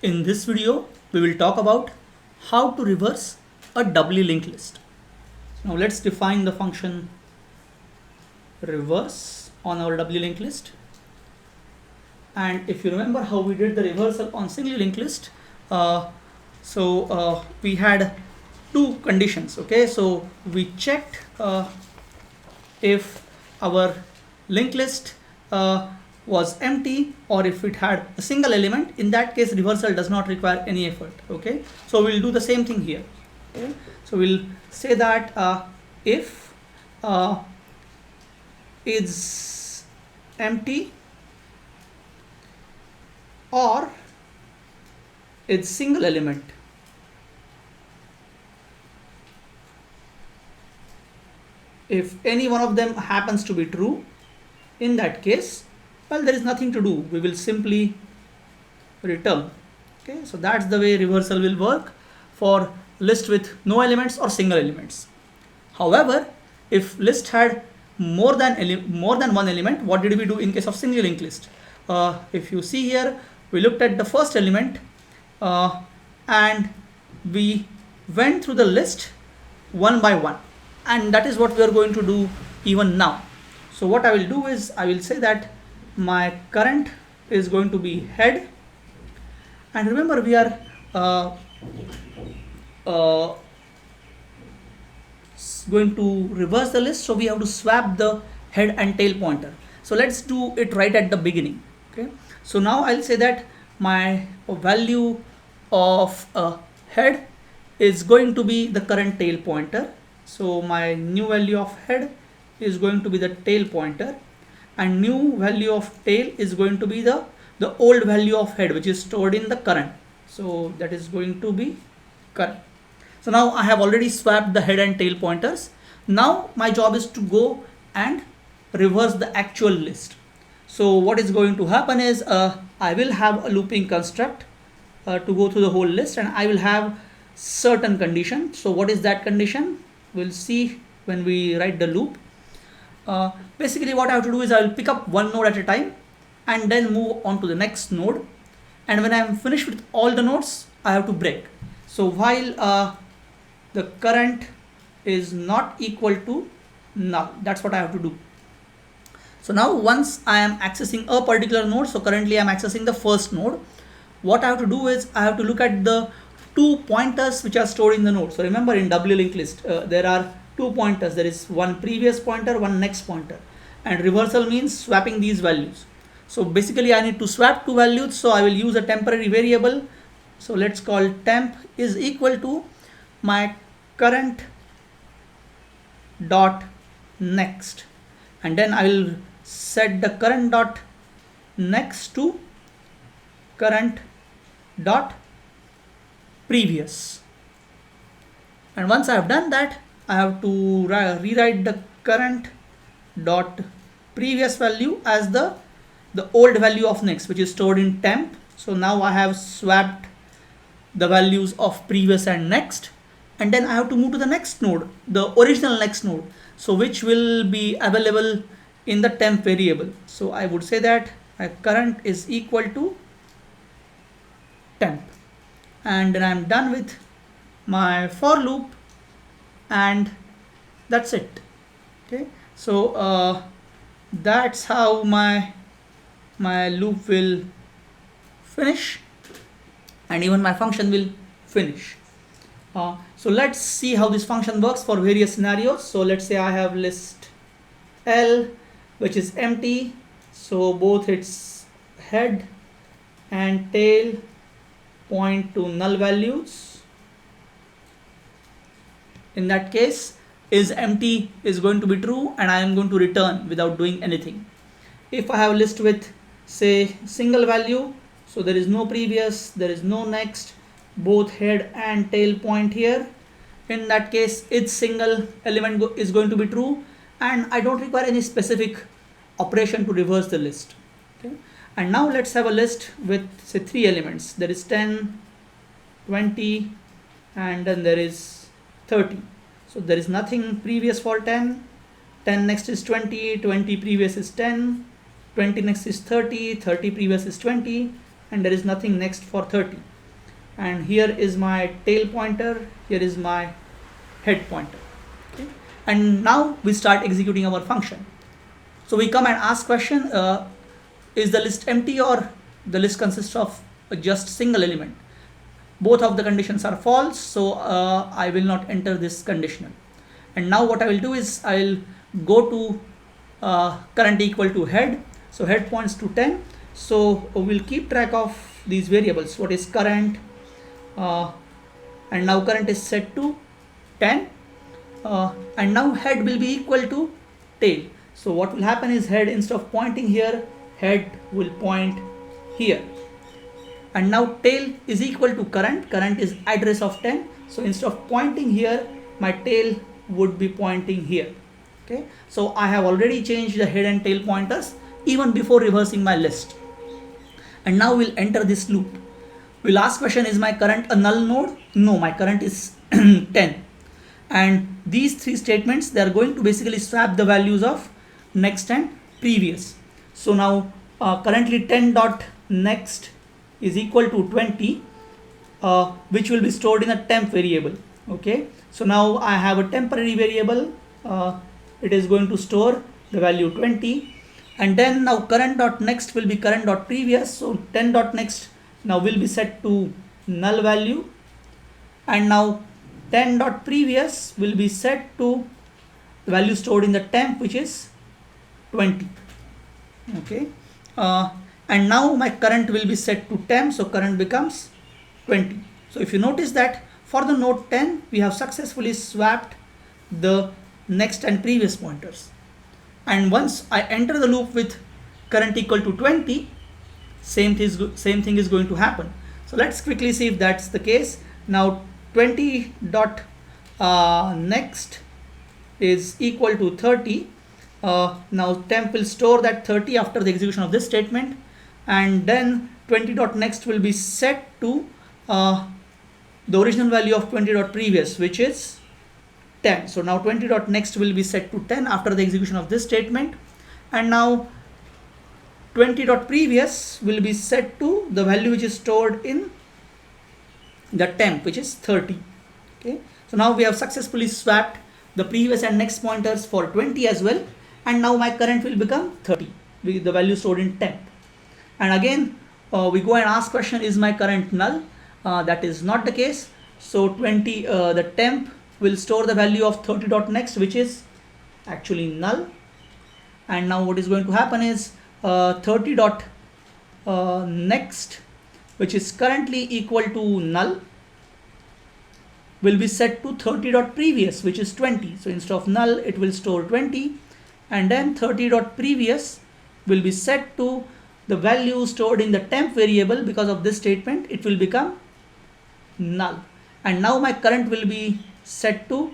In this video, we will talk about how to reverse a doubly linked list. Now let's define the function reverse on our doubly linked list. And if you remember how we did the reversal on singly linked list, we had two conditions. Okay, so we checked if our linked list was empty or if it had a single element. In that case, reversal does not require any effort. Okay, so we'll do the same thing here. Okay, so we'll say that if is empty or its single element. If any one of them happens to be true, in that case, well, there is nothing to do. We will simply return. Okay, so that's the way reversal will work for list with no elements or single elements. However, if list had more than one element, what did we do in case of single linked list? If you see here, we looked at the first element and we went through the list one by one, and that is what we are going to do even now. So what I will do is I will say that my current is going to be head, and remember we are going to reverse the list, so we have to swap the head and tail pointer. So let's do it right at the beginning. Okay, so now I'll say that my value of head is going to be the current tail pointer. So my new value of head is going to be the tail pointer, and new value of tail is going to be the old value of head, which is stored in the current. So that is going to be current. So now I have already swapped the head and tail pointers. Now my job is to go and reverse the actual list. So what is going to happen is I will have a looping construct to go through the whole list, and I will have certain condition. So what is that condition? We'll see when we write the loop. Basically what I have to do is I will pick up one node at a time and then move on to the next node, and when I am finished with all the nodes, I have to break. So while the current is not equal to null, that's what I have to do. So now once I am accessing a particular node, so currently I am accessing the first node, what I have to do is I have to look at the two pointers which are stored in the node. So remember, in doubly linked list there are two pointers. There is one previous pointer, one next pointer, and reversal means swapping these values. So basically I need to swap two values, so I will use a temporary variable. So let's call temp is equal to my current dot next, and then I will set the current dot next to current dot previous. And once I have done that, I have to rewrite the current dot previous value as the old value of next, which is stored in temp. So now I have swapped the values of previous and next, and then I have to move to the next node, the original next node, so which will be available in the temp variable. So I would say that my current is equal to temp, and then I'm done with my for loop, and that's it. Okay, so that's how my loop will finish, and even my function will finish. So let's see how this function works for various scenarios. So let's say I have list L which is empty, so both its head and tail point to null values. In that case, is empty is going to be true, and I am going to return without doing anything. If I have a list with, say, single value, so there is no previous, there is no next, both head and tail point here, in that case its single element is going to be true, and I don't require any specific operation to reverse the list. Okay, and now let's have a list with, say, three elements. There is 10, 20, and then there is 30. So there is nothing previous for 10, 10 next is 20, 20 previous is 10, 20 next is 30, 30 previous is 20, and there is nothing next for 30. And here is my tail pointer, here is my head pointer. Okay? And now we start executing our function. So we come and ask question, is the list empty or the list consists of just single element? Both of the conditions are false, so I will not enter this conditional. And now what I will do is I will go to current equal to head. So head points to 10. So we'll keep track of these variables. What is current? And now current is set to 10. And now head will be equal to tail. So what will happen is head, instead of pointing here, head will point here. And now tail is equal to current. Current is address of 10. So instead of pointing here, my tail would be pointing here. Okay. So I have already changed the head and tail pointers even before reversing my list. And now we'll enter this loop. We'll ask question, is my current a null node? No, my current is 10. And these three statements, they are going to basically swap the values of next and previous. So now currently 10 dot next is equal to 20, which will be stored in a temp variable. Okay, so now I have a temporary variable. It is going to store the value 20, and then now current dot next will be current dot previous. So 10 dot next now will be set to null value, and now 10 dot previous will be set to the value stored in the temp, which is 20. Okay, and now my current will be set to temp, so current becomes 20. So if you notice that for the node 10, we have successfully swapped the next and previous pointers. And once I enter the loop with current equal to 20, same thing is going to happen. So let's quickly see if that's the case. Now 20 dot next is equal to 30. Now temp will store that 30 after the execution of this statement, and then 20 dot next will be set to the original value of 20 dot previous, which is 10. So now 20 dot next will be set to 10 after the execution of this statement, and now 20 dot previous will be set to the value which is stored in the temp, which is 30. Okay, so now we have successfully swapped the previous and next pointers for 20 as well, and now my current will become 30 with the value stored in temp. And again we go and ask question, is my current null? That is not the case. So the temp will store the value of 30 dot next, which is actually null. And now what is going to happen is 30 dot next, which is currently equal to null, will be set to 30 dot previous, which is 20. So instead of null, it will store 20, and then 30 dot previous will be set to the value stored in the temp variable. Because of this statement, it will become null, and now my current will be set to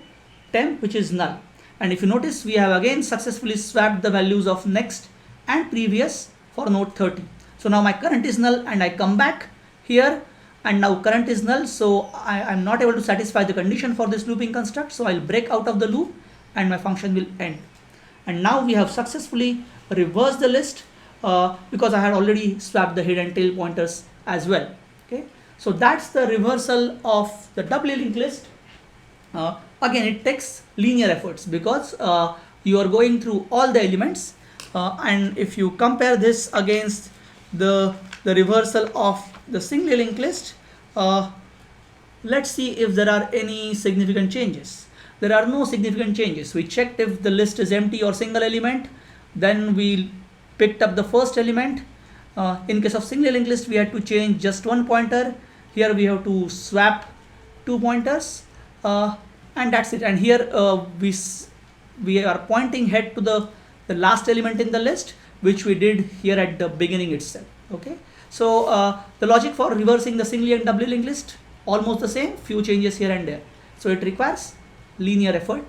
temp, which is null. And if you notice, we have again successfully swapped the values of next and previous for node 30. So now my current is null, and I come back here, and now current is null, so I am not able to satisfy the condition for this looping construct. So I'll break out of the loop and my function will end. And now we have successfully reversed the list because I had already swapped the head and tail pointers as well. Okay, so that's the reversal of the doubly linked list. Again, it takes linear efforts because you are going through all the elements, and if you compare this against the reversal of the singly linked list, let's see if there are any significant changes. There are no significant changes. We checked if the list is empty or single element, then we picked up the first element. In case of singly linked list, we had to change just one pointer. Here we have to swap 2 pointers, and that's it. And here we are pointing head to the last element in the list, which we did here at the beginning itself. Okay, so the logic for reversing the singly and doubly linked list almost the same, few changes here and there. So it requires linear effort